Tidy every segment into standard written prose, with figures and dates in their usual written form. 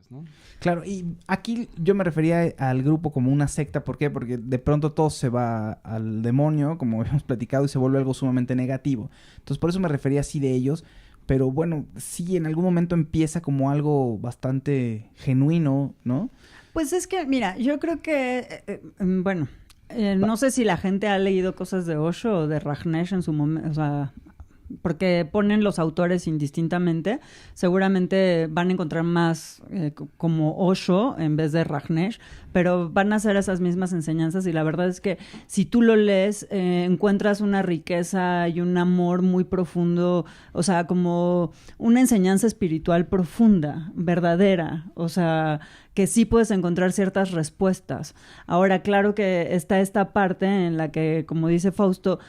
prácticas, ¿no? Claro, y aquí yo me refería al grupo como una secta. ¿Por qué? Porque de pronto todo se va al demonio, como habíamos platicado, y se vuelve algo sumamente negativo. Entonces, por eso me refería así de ellos. Pero bueno, sí, en algún momento empieza como algo bastante genuino, ¿no? Pues es que, mira, yo creo que, no sé si la gente ha leído cosas de Osho o de Rajneesh en su momento, o sea, porque ponen los autores indistintamente. Seguramente van a encontrar más como Osho en vez de Rajneesh, pero van a ser esas mismas enseñanzas, y la verdad es que si tú lo lees, encuentras una riqueza y un amor muy profundo, o sea, como una enseñanza espiritual profunda, verdadera, o sea, que sí puedes encontrar ciertas respuestas. Ahora, claro que está esta parte en la que, como dice Fausto,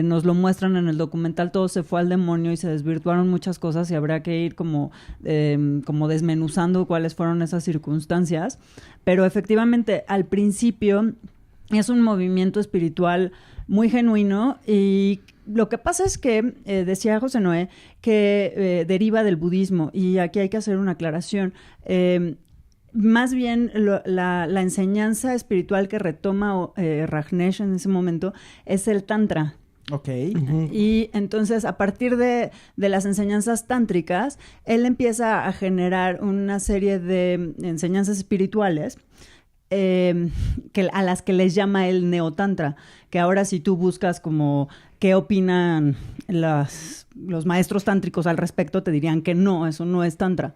nos lo muestran en el documental, todo se fue al demonio y se desvirtuaron muchas cosas, y habrá que ir como desmenuzando cuáles fueron esas circunstancias. Pero efectivamente, al principio es un movimiento espiritual muy genuino, y lo que pasa es que, decía José Noé, que deriva del budismo, y aquí hay que hacer una aclaración. Más bien la enseñanza espiritual que retoma Rajneesh en ese momento es el Tantra. Ok. Uh-huh. Y entonces, a partir de las enseñanzas tántricas, él empieza a generar una serie de enseñanzas espirituales a las que les llama el neotantra, que ahora si tú buscas como qué opinan los maestros tántricos al respecto, te dirían que no, eso no es tantra.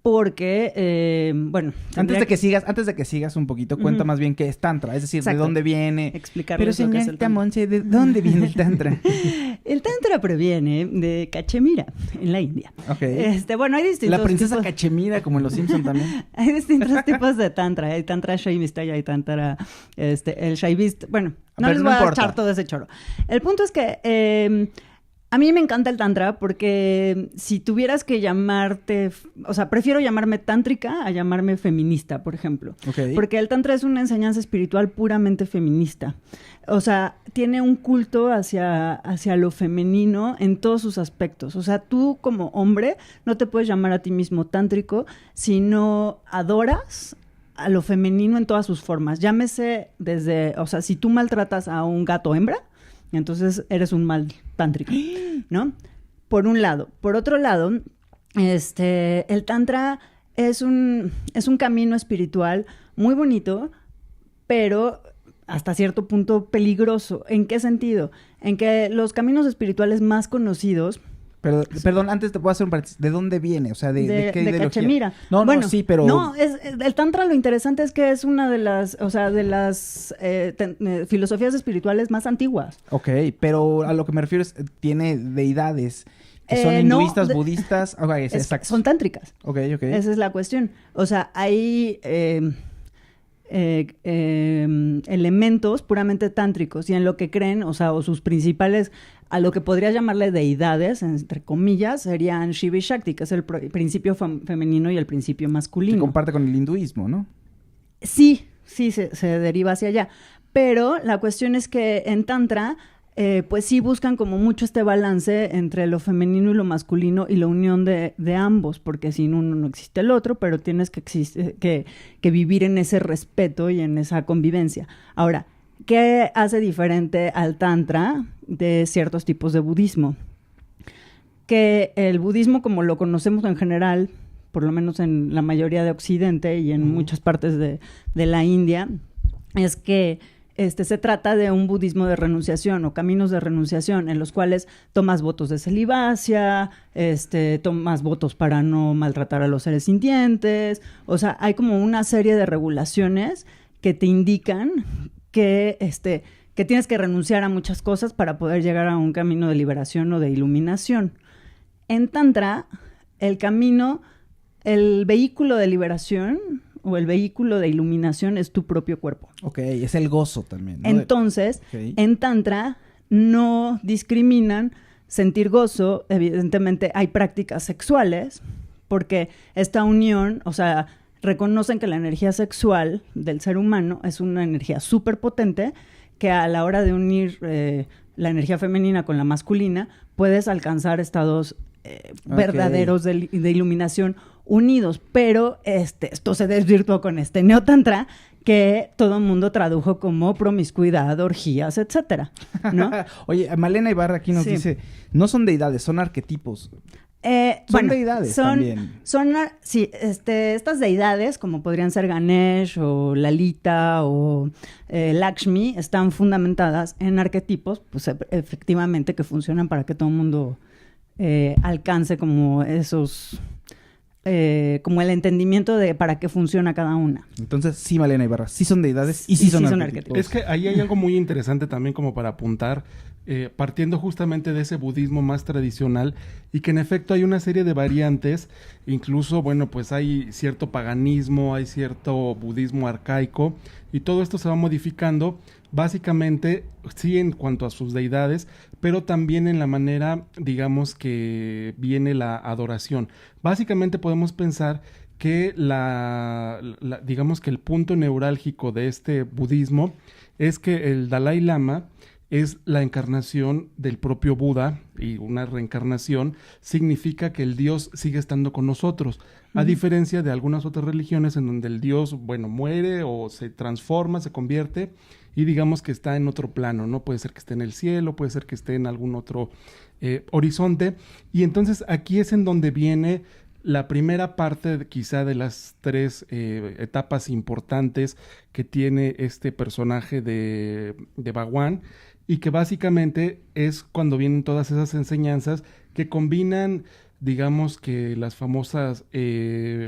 Porque, Antes de que sigas un poquito, cuenta más bien qué es Tantra. Es decir, Exacto. ¿de dónde viene? Explicarles Pero lo que es el señorita Tantra. Monse, ¿de dónde viene el Tantra? El Tantra proviene de Cachemira, en la India. Ok. Hay distintos La princesa tipos. Cachemira, como en Los Simpson también. Hay distintos tipos de Tantra. Hay Tantra Shaivista y hay Tantra... el Shaivista... Bueno, no Pero les no voy a importa. echar todo ese choro. El punto es que... a mí me encanta el Tantra porque si tuvieras que llamarte... O sea, prefiero llamarme tántrica a llamarme feminista, por ejemplo. Ok. Porque el Tantra es una enseñanza espiritual puramente feminista. O sea, tiene un culto hacia lo femenino en todos sus aspectos. O sea, tú como hombre no te puedes llamar a ti mismo tántrico si no adoras a lo femenino en todas sus formas. Llámese desde... O sea, si tú maltratas a un gato hembra, entonces eres un mal tántrico, ¿no? Por un lado. Por otro lado, el tantra es un camino espiritual muy bonito, pero hasta cierto punto peligroso. ¿En qué sentido? En que los caminos espirituales más conocidos... Pero, perdón, antes te puedo hacer un paréntesis. ¿De dónde viene? O sea, ¿de qué de ideología? Cachemira. No, bueno, sí, pero... No, el Tantra lo interesante es que es una de las, filosofías espirituales más antiguas. Ok, pero a lo que me refiero es, tiene deidades que son No, hinduistas, budistas... Ok, exacto. Son tántricas. Ok. Esa es la cuestión. O sea, hay elementos puramente tántricos, y en lo que creen, o sea, o sus principales, a lo que podría llamarle deidades, entre comillas, serían Shiva y Shakti, que es el principio femenino y el principio masculino. Se comparte con el hinduismo, ¿no? Sí, se deriva hacia allá. Pero la cuestión es que en Tantra, pues sí buscan como mucho este balance entre lo femenino y lo masculino y la unión de ambos, porque sin uno no existe el otro, pero tienes que vivir en ese respeto y en esa convivencia. Ahora, ¿qué hace diferente al Tantra de ciertos tipos de budismo? Que el budismo, como lo conocemos en general, por lo menos en la mayoría de Occidente y en muchas partes de la India, es que se trata de un budismo de renunciación o caminos de renunciación en los cuales tomas votos de celibacia, tomas votos para no maltratar a los seres sintientes. O sea, hay como una serie de regulaciones que te indican que tienes que renunciar a muchas cosas para poder llegar a un camino de liberación o de iluminación. En Tantra, el vehículo de liberación o el vehículo de iluminación es tu propio cuerpo. Ok, es el gozo también, ¿no? Entonces, Okay. En Tantra no discriminan sentir gozo. Evidentemente hay prácticas sexuales, porque esta unión, o sea, reconocen que la energía sexual del ser humano es una energía súper potente, que a la hora de unir la energía femenina con la masculina, puedes alcanzar estados verdaderos de iluminación unidos, pero esto se desvirtuó con este neotantra que todo el mundo tradujo como promiscuidad, orgías, etcétera, ¿no? Oye, Malena Ibarra aquí nos dice, no son deidades, son arquetipos. Son deidades también. Sí, estas deidades, como podrían ser Ganesh o Lalita o Lakshmi, están fundamentadas en arquetipos, pues efectivamente que funcionan para que todo el mundo alcance como esos... como el entendimiento de para qué funciona cada una. Entonces, sí, Malena Ibarra, sí son deidades y sí son arquetipos. Es que ahí hay algo muy interesante también como para apuntar, partiendo justamente de ese budismo más tradicional y que en efecto hay una serie de variantes, incluso, bueno, pues hay cierto paganismo, hay cierto budismo arcaico y todo esto se va modificando básicamente, sí, en cuanto a sus deidades, pero también en la manera, digamos, que viene la adoración. Básicamente podemos pensar que digamos que el punto neurálgico de este budismo es que el Dalai Lama es la encarnación del propio Buda, y una reencarnación significa que el Dios sigue estando con nosotros, a diferencia de algunas otras religiones en donde el Dios, bueno, muere o se transforma, se convierte, y digamos que está en otro plano, ¿no? Puede ser que esté en el cielo, puede ser que esté en algún otro horizonte, y entonces aquí es en donde viene la primera parte quizá de las tres etapas importantes que tiene este personaje de Bhagwan, y que básicamente es cuando vienen todas esas enseñanzas que combinan, digamos que las famosas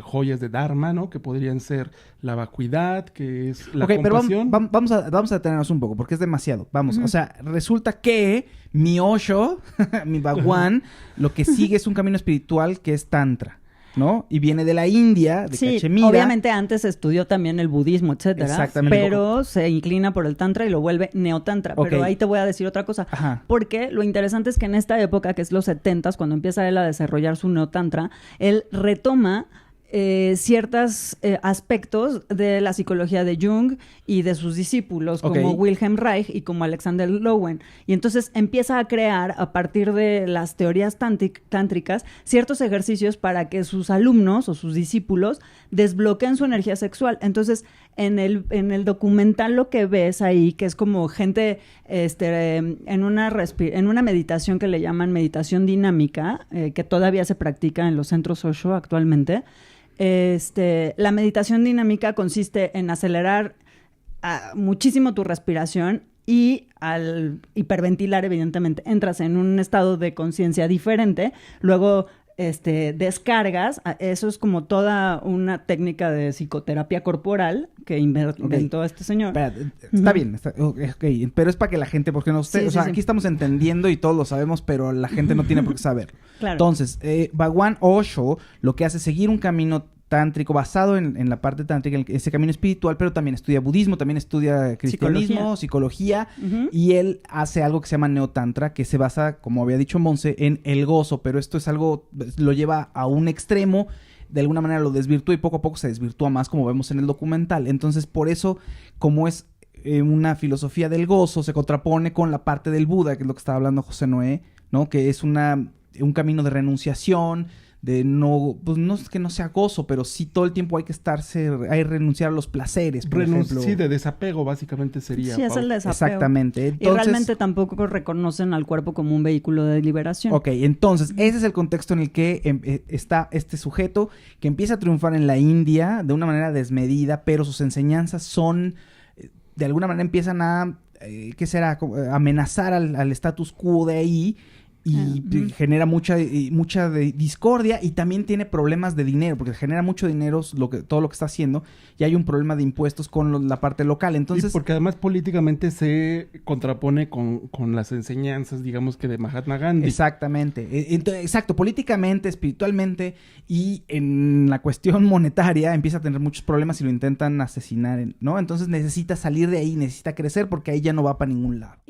joyas de Dharma, ¿no? Que podrían ser la vacuidad, que es la compasión. Pero vamos a detenernos un poco, porque es demasiado. Vamos, o sea, resulta que mi Osho, mi Bhagwan, lo que sigue es un camino espiritual que es Tantra, ¿no? Y viene de la India, de Cachemira. Obviamente antes estudió también el budismo, etcétera. Exactamente. Pero se inclina por el tantra y lo vuelve neotantra. Okay. Pero ahí te voy a decir otra cosa. Ajá. Porque lo interesante es que en esta época, que es los 70s, cuando empieza él a desarrollar su neotantra, él retoma ciertos aspectos de la psicología de Jung y de sus discípulos, como Wilhelm Reich y como Alexander Lowen. Y entonces empieza a crear, a partir de las teorías tántricas, ciertos ejercicios para que sus alumnos o sus discípulos desbloqueen su energía sexual. Entonces, en el documental lo que ves ahí, que es como gente en una meditación que le llaman meditación dinámica, que todavía se practica en los centros Osho actualmente. La meditación dinámica consiste en acelerar muchísimo tu respiración y al hiperventilar, evidentemente, entras en un estado de conciencia diferente, luego descargas. Eso es como toda una técnica de psicoterapia corporal que inventó este señor. Espera, está bien, pero es para que la gente, porque no sé, aquí estamos entendiendo y todos lo sabemos, pero la gente no tiene por qué saberlo. Claro. Entonces, Bhagwan Osho lo que hace es seguir un camino tántrico basado en la parte tántrica, en ese camino espiritual, pero también estudia budismo, también estudia cristianismo, psicología, y él hace algo que se llama neotantra, que se basa, como había dicho Monse, en el gozo, pero esto es algo, lo lleva a un extremo, de alguna manera lo desvirtúa y poco a poco se desvirtúa más, como vemos en el documental. Entonces, por eso, como es una filosofía del gozo, se contrapone con la parte del Buda, que es lo que estaba hablando José Noé, ¿no? Que es un camino de renunciación, de no, pues no es que no sea gozo, pero sí todo el tiempo hay que renunciar a los placeres, por ejemplo. Sí, de desapego básicamente sería. Sí, es el desapego. Exactamente. Entonces, y realmente tampoco reconocen al cuerpo como un vehículo de liberación. Ok, entonces ese es el contexto en el que está este sujeto que empieza a triunfar en la India de una manera desmedida, pero sus enseñanzas son, de alguna manera empiezan a, ¿qué será? Amenazar al status quo de ahí. Y genera mucha discordia y también tiene problemas de dinero, porque genera mucho dinero todo lo que está haciendo, y hay un problema de impuestos con la parte local. Entonces, y porque además políticamente se contrapone con las enseñanzas, digamos que de Mahatma Gandhi. Exactamente. Exacto, políticamente, espiritualmente y en la cuestión monetaria empieza a tener muchos problemas y lo intentan asesinar, ¿no? Entonces necesita salir de ahí, necesita crecer porque ahí ya no va para ningún lado.